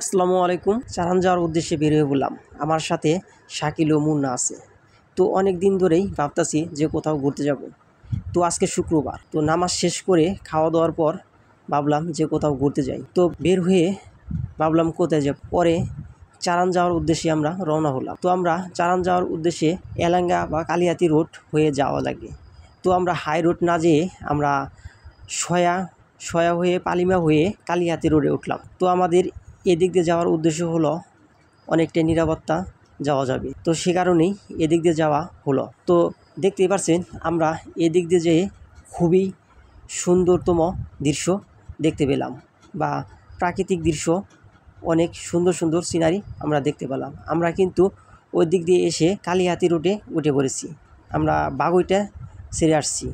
আসসালামু আলাইকুম। চালান যাওয়ার উদ্দেশ্যে বের হয়ে বললাম। আমার সাথে শাকিল ও মুন্না আছে। তো অনেক দিন ধরেই ভাবতাছি যে কোথাও ঘুরতে যাব। তো আজকে শুক্রবার, তো নামাজ শেষ করে খাওয়া দাওয়ার পর ভাবলাম যে কোথাও ঘুরতে যাই। তো বের হয়ে ভাবলাম কোথায় যাব। পরে চালান যাওয়ার উদ্দেশ্যে আমরা রওনা হলাম। তো আমরা চালান যাওয়ার উদ্দেশ্যে এলাঙ্গা বা কালিয়াতি রোড হয়ে যাওয়া লাগে। তো আমরা হাই রোড না যেয়ে আমরা সয়া হয়ে পালিমা হয়ে কালিয়াতি রোডে উঠলাম। তো আমাদের এদিক দিয়ে যাওয়ার উদ্দেশ্য হলো অনেকটা নিরাপত্তা যাওয়া যাবে, তো সে কারণেই এদিক দিয়ে যাওয়া হলো। তো দেখতেই পাচ্ছেন আমরা এদিক দিয়ে যেয়ে খুবই সুন্দরতম দৃশ্য দেখতে পেলাম, বা প্রাকৃতিক দৃশ্য, অনেক সুন্দর সুন্দর সিনারি আমরা দেখতে পেলাম। আমরা কিন্তু ওই দিক দিয়ে এসে কালিহাতি রোডে উঠে পড়েছি, আমরা বাগুইটা ছেড়ে আসছি।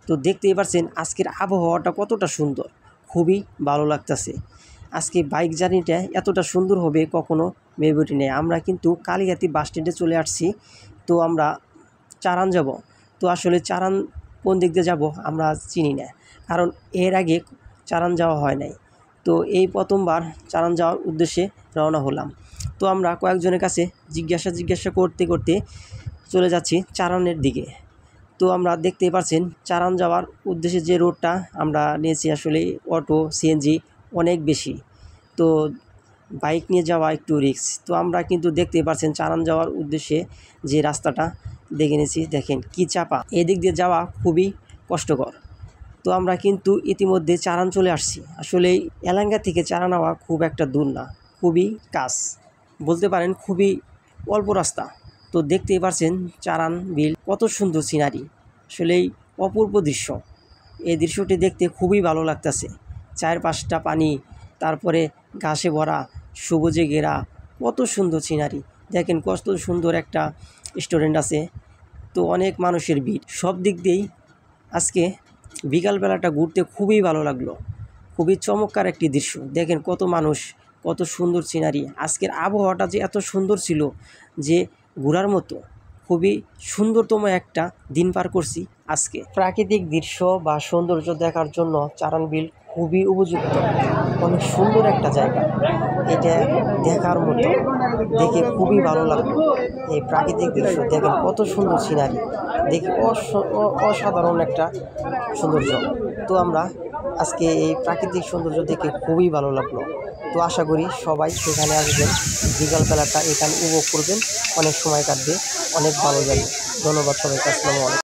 তো দেখতেই পাচ্ছেন আজকের আবহাওয়াটা কতটা সুন্দর, খুবই ভালো লাগতেছে। আজকে বাইক জার্নিটা এতটা সুন্দর হবে কখনো ভেবে উঠি নাই। আমরা কিন্তু কালিহাতি বাস স্ট্যান্ডে চলে আসছি। তো আমরা চারান যাব। তো আসলে চারান কোন দিক দিয়ে যাব আমরা চিনি না, কারণ এর আগে চারান যাওয়া হয় নাই। তো এই প্রথমবার চারান যাওয়ার উদ্দেশ্যে রওনা হলাম। তো আমরা কয়েকজনের কাছে জিজ্ঞাসা করতে করতে চলে যাচ্ছি চারানের দিকে। তো আমরা দেখতেই পাচ্ছেন চারান যাওয়ার উদ্দেশ্যে যে রোডটা আমরা নিয়েছি, আসলে অটো সিএনজি অনেক বেশি। তো বাইক নিয়ে যাওয়া একটু রিস্ক। তো আমরা কিন্তু দেখতেই পাচ্ছেন চালান যাওয়ার উদ্দেশ্যে যে রাস্তাটা দেখে নিয়েছি, দেখেন কি চাপা, এদিক দিয়ে যাওয়া খুবই কষ্টকর। তো আমরা কিন্তু ইতিমধ্যে চালান চলে আসছি। আসলে এলাঙ্গা থেকে চালান নেওয়া খুব একটা দূর না, খুবই কাছ বলতে পারেন, খুবই অল্প রাস্তা। তো দেখতেই পাচ্ছেন চারান বিল, কত সুন্দর সিনারি, আসলেই অপূর্ব দৃশ্য। এই দৃশ্যটি দেখতে খুবই ভালো লাগতেছে। চারপাশটা পানি, তারপরে ঘাসে ভরা, সবুজে ঘেরা, কত সুন্দর সিনারি। দেখেন কত সুন্দর একটা রেস্টুরেন্ট আছে। তো অনেক মানুষের ভিড়, সব দিক দিয়েই আজকে বিকালবেলাটা ঘুরতে খুবই ভালো লাগলো। খুবই চমৎকার একটি দৃশ্য। দেখেন কত মানুষ, কত সুন্দর সিনারি। আজকের আবহাওয়াটা যে এত সুন্দর ছিল যে ঘোরার মতো, খুবই সুন্দরতম একটা দিন পার করছি আজকে। প্রাকৃতিক দৃশ্য বা সৌন্দর্য দেখার জন্য চারান বিল খুবই উপযুক্ত, অনেক সুন্দর একটা জায়গা। এটা দেখার মতো, দেখে খুবই ভালো লাগলো। এই প্রাকৃতিক দৃশ্য দেখেন কত সুন্দর সিনারি, দেখে অসাধারণ একটা সৌন্দর্য। তো আমরা আজকে এই প্রাকৃতিক সৌন্দর্য দেখে খুবই ভালো লাগলো। তো আশা করি সবাই সেখানে আসবেন, বিকালবেলাটা এখানে উপভোগ করবেন, অনেক সময় কাটবে, অনেক ভালো যাবে। ধন্যবাদ সবাইকে। আসসালামু আলাইকুম।